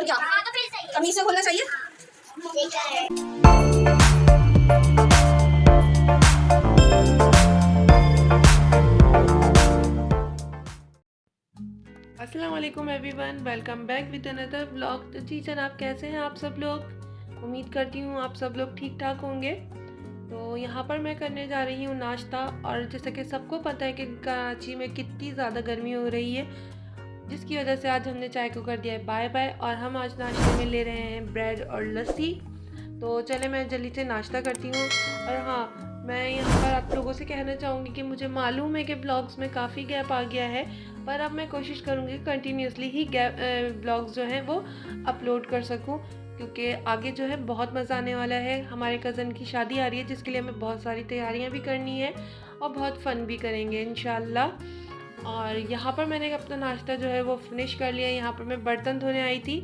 और क्या, कमीज से खोलना चाहिए। अस्सलाम वालेकुम everyone, welcome back with another vlog. तो जी जनाब, कैसे हैं आप सब लोग? उम्मीद करती हूँ आप सब लोग ठीक ठाक होंगे। तो यहाँ पर मैं करने जा रही हूँ नाश्ता। और जैसे कि सबको पता है कि कराची में कितनी ज़्यादा गर्मी हो रही है, जिसकी वजह से आज हमने चाय को कर दिया है बाय बाय। और हम आज नाश्ते में ले रहे हैं ब्रेड और लस्सी। तो चले मैं जल्दी से नाश्ता करती हूँ। और हाँ, मैं यहाँ पर आप लोगों से कहना चाहूँगी कि मुझे मालूम है कि ब्लॉग्स में काफ़ी गैप आ गया है, पर अब मैं कोशिश करूँगी कंटिन्यूसली ही ब्लॉग्स जो हैं वो अपलोड कर सकूँ, क्योंकि आगे जो है बहुत मज़ा आने वाला है। हमारे कज़न की शादी आ रही है, जिसके लिए हमें बहुत सारी तैयारियाँ भी करनी है और बहुत फ़न भी करेंगे इंशाल्लाह। और यहाँ पर मैंने अपना नाश्ता जो है वो फिनिश कर लिया। यहाँ पर मैं बर्तन धोने आई थी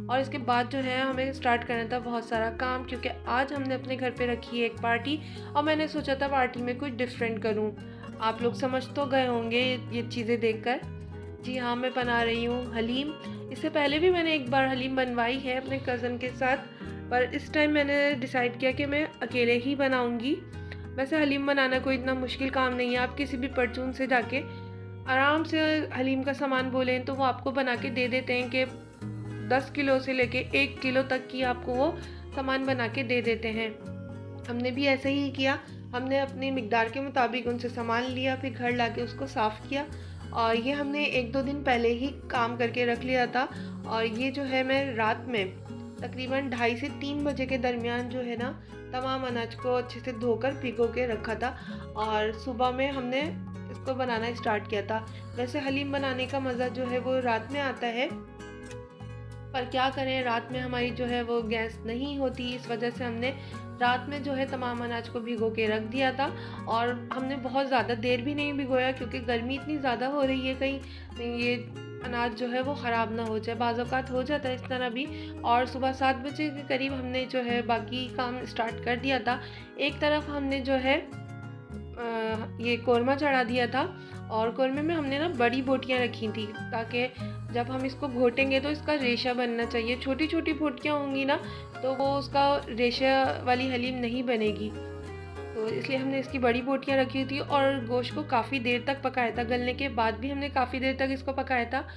और इसके बाद जो है हमें स्टार्ट करना था बहुत सारा काम, क्योंकि आज हमने अपने घर पे रखी है एक पार्टी और मैंने सोचा था पार्टी में कुछ डिफरेंट करूं। आप लोग समझ तो गए होंगे ये चीज़ें देखकर। जी हाँ, मैं बना रही हूँ हलीम। इससे पहले भी मैंने एक बार हलीम बनवाई है अपने कज़न के साथ, पर इस टाइम मैंने डिसाइड किया कि मैं अकेले ही बनाऊँगी। वैसे हलीम बनाना कोई इतना मुश्किल काम नहीं है। आप किसी भी परचून से जाके आराम से हलीम का सामान बोलें तो वो आपको बना के दे देते हैं कि 10 किलो से लेके 1 किलो तक की आपको वो सामान बना के दे देते हैं। हमने भी ऐसे ही किया। हमने अपनी मिकदार के मुताबिक उनसे सामान लिया, फिर घर लाके उसको साफ़ किया। और ये हमने 1-2 दिन पहले ही काम करके रख लिया था। और ये जो है मैं रात में तकरीबन 2:30 से 3 बजे के दरमियान जो है ना, तमाम अनाज को अच्छे से धोकर भिगो के रखा था और सुबह में हमने इसको बनाना स्टार्ट किया था। वैसे हलीम बनाने का मज़ा जो है वो रात में आता है, पर क्या करें, रात में हमारी जो है वो गैस नहीं होती। इस वजह से हमने रात में जो है तमाम अनाज को भिगो के रख दिया था। और हमने बहुत ज़्यादा देर भी नहीं भिगोया, क्योंकि गर्मी इतनी ज़्यादा हो रही है, कहीं ये अनाज जो है वो ख़राब ना हो जाए। बाज़ औक़ात हो जाता है इस तरह भी। और सुबह 7 बजे के करीब हमने जो है बाकी काम स्टार्ट कर दिया था। एक तरफ हमने जो है ये कोरमा चढ़ा दिया था, और कोरमे में हमने ना बड़ी बोटियाँ रखी थी, ताकि जब हम इसको घोटेंगे तो इसका रेशा बनना चाहिए। छोटी छोटी बोटियाँ होंगी ना तो वो उसका रेशा वाली हलीम नहीं बनेगी। तो इसलिए हमने इसकी बड़ी बोटियाँ रखी थी और गोश्त को काफ़ी देर तक पकाया था। गलने के बाद भी हमने काफ़ी देर तक इसको पकाया था,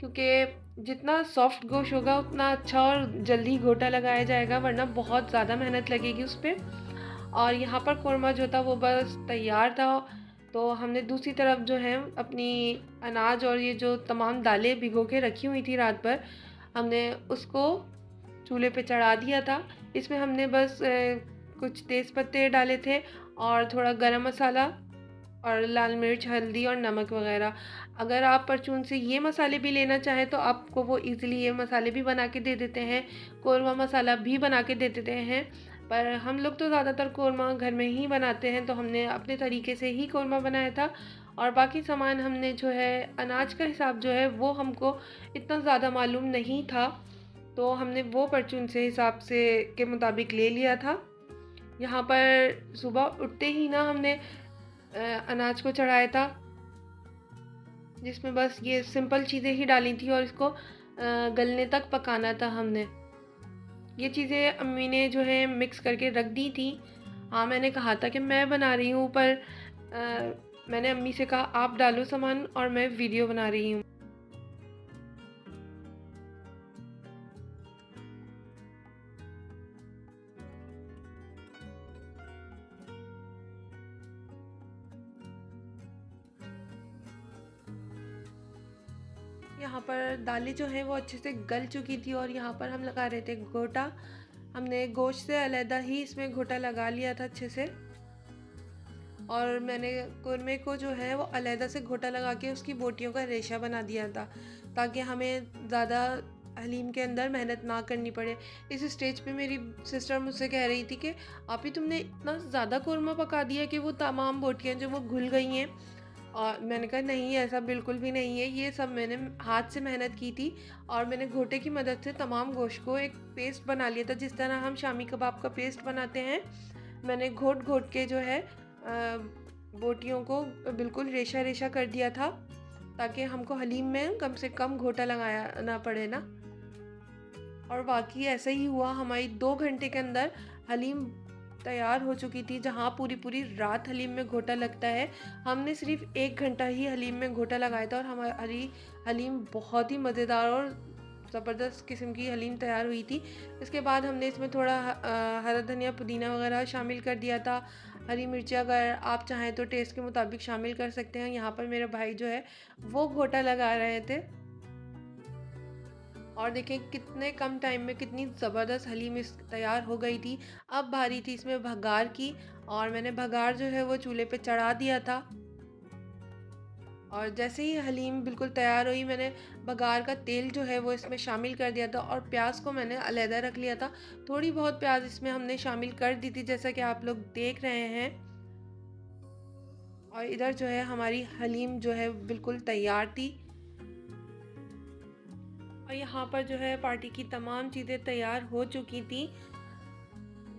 क्योंकि जितना सॉफ्ट गोश्त होगा उतना अच्छा और जल्दी घोटा लगाया जाएगा, वरना बहुत ज़्यादा मेहनत लगेगी उस पर। और यहाँ पर कोरमा जो था वो बस तैयार था। तो हमने दूसरी तरफ जो है अपनी अनाज और ये जो तमाम दालें भिगो के रखी हुई थी रात भर, हमने उसको चूल्हे पे चढ़ा दिया था। इसमें हमने बस कुछ तेज़ पत्ते डाले थे और थोड़ा गरम मसाला और लाल मिर्च, हल्दी और नमक वगैरह। अगर आप परचून से ये मसाले भी लेना चाहें तो आपको वो इजीली ये मसाले भी बना के दे देते हैं, कोरमा मसाला भी बना के दे देते हैं। पर हम लोग तो ज़्यादातर कोरमा घर में ही बनाते हैं, तो हमने अपने तरीके से ही कोरमा बनाया था। और बाकी सामान हमने जो है अनाज का हिसाब जो है वो हमको इतना ज़्यादा मालूम नहीं था, तो हमने वो परचून से हिसाब से के मुताबिक ले लिया था। यहाँ पर सुबह उठते ही ना हमने अनाज को चढ़ाया था, जिसमें बस ये सिंपल चीज़ें ही डाली थी और इसको गलने तक पकाना था हमने। ये चीज़ें अम्मी ने जो है मिक्स करके रख दी थी। हाँ, मैंने कहा था कि मैं बना रही हूँ, पर मैंने अम्मी से कहा आप डालो सामान और मैं वीडियो बना रही हूँ। यहाँ पर दालें जो हैं वो अच्छे से गल चुकी थी और यहाँ पर हम लगा रहे थे घोटा। हमने गोश्त से अलहदा ही इसमें घोटा लगा लिया था अच्छे से, और मैंने कुरमे को जो है वो अलहदा से घोटा लगा के उसकी बोटियों का रेशा बना दिया था, ताकि हमें ज़्यादा हलीम के अंदर मेहनत ना करनी पड़े। इस स्टेज पे मेरी सिस्टर मुझसे कह रही थी कि आप ही तुमने इतना ज़्यादा कुरमा पका दिया कि वो तमाम बोटियाँ जो वो घुल गई हैं। और मैंने कहा नहीं, ऐसा बिल्कुल भी नहीं है, ये सब मैंने हाथ से मेहनत की थी और मैंने घोटे की मदद से तमाम गोश्त को एक पेस्ट बना लिया था, जिस तरह हम शामी कबाब का पेस्ट बनाते हैं। मैंने घोट घोट के जो है बोटियों को बिल्कुल रेशा रेशा कर दिया था, ताकि हमको हलीम में कम से कम घोटा लगाया ना पड़े ना। और वाकई ऐसा ही हुआ, हमारी 2 घंटे के अंदर हलीम तैयार हो चुकी थी। जहाँ पूरी पूरी रात हलीम में घोटा लगता है, हमने सिर्फ 1 घंटा ही हलीम में घोटा लगाया था और हमारी हलीम बहुत ही मज़ेदार और ज़बरदस्त किस्म की हलीम तैयार हुई थी। इसके बाद हमने इसमें थोड़ा हरा धनिया पुदीना वगैरह शामिल कर दिया था। हरी मिर्ची अगर आप चाहें तो टेस्ट के मुताबिक शामिल कर सकते हैं। यहाँ पर मेरे भाई जो है वो घोटा लगा रहे थे और देखें कितने कम टाइम में कितनी ज़बरदस्त हलीम इस तैयार हो गई थी। अब बारी थी इसमें भगार की और मैंने भगार जो है वो चूल्हे पे चढ़ा दिया था और जैसे ही हलीम बिल्कुल तैयार हुई, मैंने बघार का तेल जो है वो इसमें शामिल कर दिया था और प्याज को मैंने अलहदा रख लिया था। थोड़ी बहुत प्याज इसमें हमने शामिल कर दी थी, जैसा कि आप लोग देख रहे हैं। और इधर जो है हमारी हलीम जो है बिल्कुल तैयार थी और यहाँ पर जो है पार्टी की तमाम चीज़ें तैयार हो चुकी थी,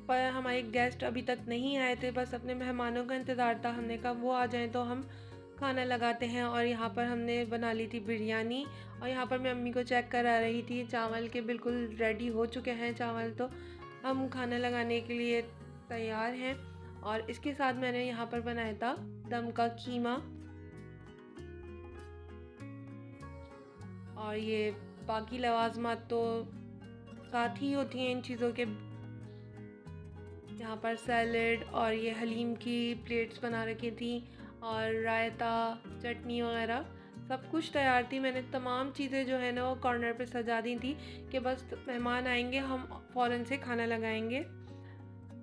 पर हमारे गेस्ट अभी तक नहीं आए थे। बस अपने मेहमानों का इंतज़ार था। हमने कहा वो आ जाएं तो हम खाना लगाते हैं। और यहाँ पर हमने बना ली थी बिरयानी और यहाँ पर मैं अम्मी को चेक करा रही थी चावल के बिल्कुल रेडी हो चुके हैं चावल, तो हम खाना लगाने के लिए तैयार हैं। और इसके साथ मैंने यहाँ पर बनाया था दम का कीमा और ये बाकी लवाजमात तो साथ ही होती हैं इन चीज़ों के। यहाँ पर सैलेड और ये हलीम की प्लेट्स बना रखी थी और रायता चटनी वगैरह सब कुछ तैयार थी। मैंने तमाम चीज़ें जो है ना वो कॉर्नर पे सजा दी थी कि बस मेहमान आएंगे हम फ़ौरन से खाना लगाएंगे।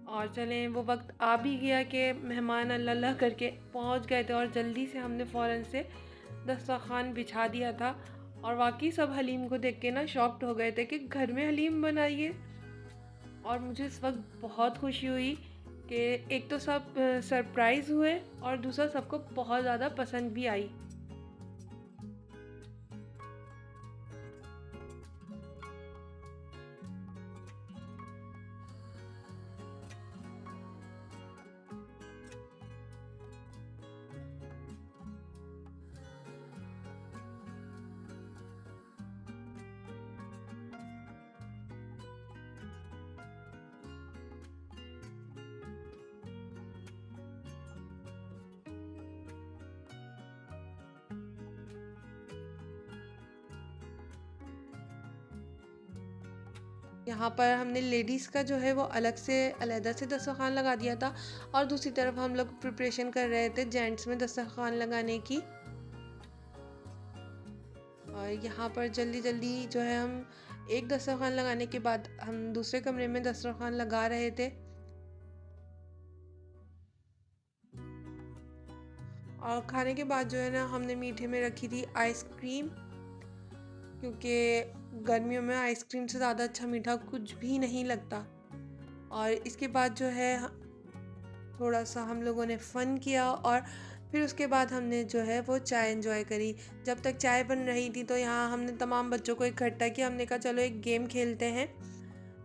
और चलें वो वक्त आ भी गया कि मेहमान अल्लाह अल्लाह करके पहुंच गए थे और जल्दी से हमने फ़ौरन से दस्तरखान बिछा दिया था। और वाकई सब हलीम को देख के ना शॉक्ड हो गए थे कि घर में हलीम बनाइए। और मुझे इस वक्त बहुत खुशी हुई कि एक तो सब सरप्राइज़ हुए और दूसरा सबको बहुत ज़्यादा पसंद भी आई। यहाँ पर हमने लेडीज़ का जो है वो अलग से अलहदा से दस्तरखान लगा दिया था और दूसरी तरफ हम लोग प्रिपरेशन कर रहे थे जेंट्स में दस्तरखान लगाने की। और यहाँ पर जल्दी जल्दी जो है हम एक दस्तरखान लगाने के बाद हम दूसरे कमरे में दस्तरखान लगा रहे थे। और खाने के बाद जो है ना हमने मीठे में रखी थी आइसक्रीम, क्योंकि गर्मियों में आइसक्रीम से ज़्यादा अच्छा मीठा कुछ भी नहीं लगता। और इसके बाद जो है थोड़ा सा हम लोगों ने फ़न किया और फिर उसके बाद हमने जो है वो चाय एंजॉय करी। जब तक चाय बन रही थी तो यहाँ हमने तमाम बच्चों को इकट्ठा किया। हमने कहा चलो एक गेम खेलते हैं।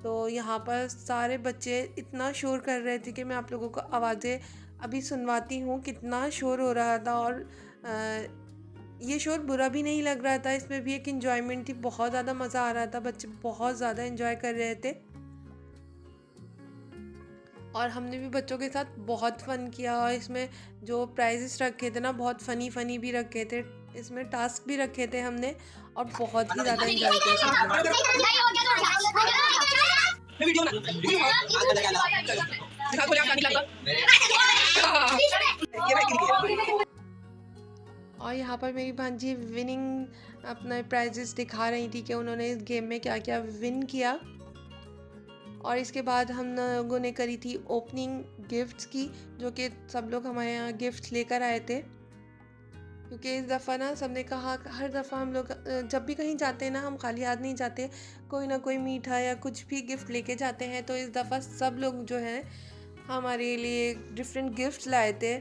तो यहाँ पर सारे बच्चे इतना शोर कर रहे थे कि मैं आप लोगों को आवाज़ें अभी सुनवाती हूँ, कितना शोर हो रहा था। और ये शोर बुरा भी नहीं लग रहा था, इसमें भी एक एंजॉयमेंट थी, बहुत ज़्यादा मज़ा आ रहा था, बच्चे बहुत ज़्यादा एंजॉय कर रहे थे। और हमने भी बच्चों के साथ बहुत फ़न किया और इसमें जो प्राइजेस रखे थे ना बहुत फ़नी भी रखे थे, इसमें टास्क भी रखे थे हमने और बहुत ही ज़्यादा एंजॉय किया सबने। और यहाँ पर मेरी भांजी विनिंग अपना प्राइजेस दिखा रही थी कि उन्होंने इस गेम में क्या क्या विन किया। और इसके बाद हम लोगों ने करी थी ओपनिंग गिफ्ट्स की, जो कि सब लोग हमारे यहाँ गिफ्ट्स लेकर आए थे। क्योंकि इस दफ़ा ना सबने कहा, हर दफ़ा हम लोग जब भी कहीं जाते हैं ना हम खाली हाथ नहीं जाते, कोई ना कोई मीठा या कुछ भी गिफ्ट लेके जाते हैं। तो इस दफ़ा सब लोग जो है हमारे लिए डिफरेंट गिफ्ट्स लाए थे।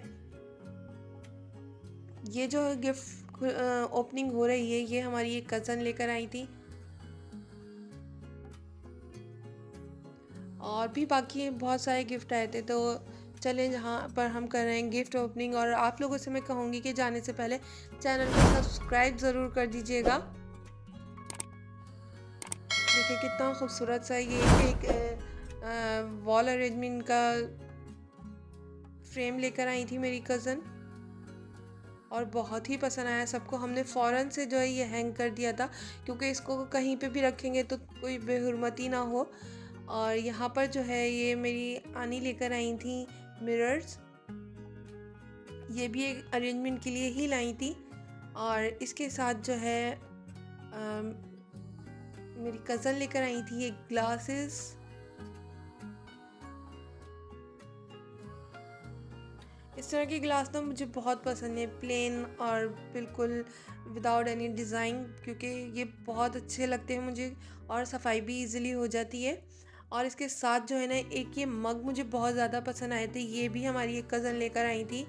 ये जो गिफ्ट ओपनिंग हो रही है ये हमारी एक कज़न लेकर आई थी और भी बाकी बहुत सारे गिफ्ट आए थे। तो चलें जहाँ पर हम कर रहे हैं गिफ्ट ओपनिंग। और आप लोगों से मैं कहूँगी कि जाने से पहले चैनल को सब्सक्राइब ज़रूर कर दीजिएगा। देखिए कितना खूबसूरत सा ये एक वॉल अरेंजमेंट का फ्रेम लेकर आई थी मेरी कज़न, और बहुत ही पसंद आया सबको। हमने फ़ौरन से जो है ये हैंग कर दिया था, क्योंकि इसको कहीं पे भी रखेंगे तो कोई बेहुरमती ना हो। और यहाँ पर जो है ये मेरी आनी लेकर आई थी मिरर्स, ये भी एक अरेंजमेंट के लिए ही लाई थी। और इसके साथ जो है मेरी कज़न लेकर आई थी ये ग्लासेस। इस तरह के ग्लास ना मुझे बहुत पसंद है, प्लेन और बिल्कुल विदाउट एनी डिज़ाइन, क्योंकि ये बहुत अच्छे लगते हैं मुझे और सफाई भी इजीली हो जाती है। और इसके साथ जो है ना एक ये मग मुझे बहुत ज़्यादा पसंद आए थे, ये भी हमारी एक कज़न लेकर आई थी।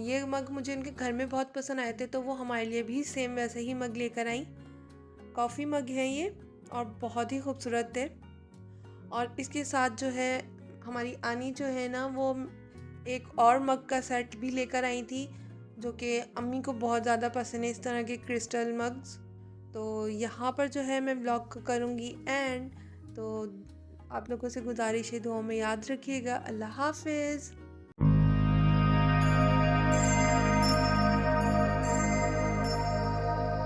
ये मग मुझे उनके घर में बहुत पसंद आए थे, तो वो हमारे लिए भी सेम वैसे ही मग लेकर आई। कॉफ़ी मग है ये और बहुत ही खूबसूरत थे। और इसके साथ जो है हमारी आनी जो है ना वो एक और मग का सेट भी लेकर आई थी, जो कि अम्मी को बहुत ज़्यादा पसंद है, इस तरह के क्रिस्टल मग्स। तो यहाँ पर जो है मैं ब्लॉग को करूँगी एंड। तो आप लोगों से गुजारिश है दुआ में याद रखिएगा। अल्लाह हाफिज़।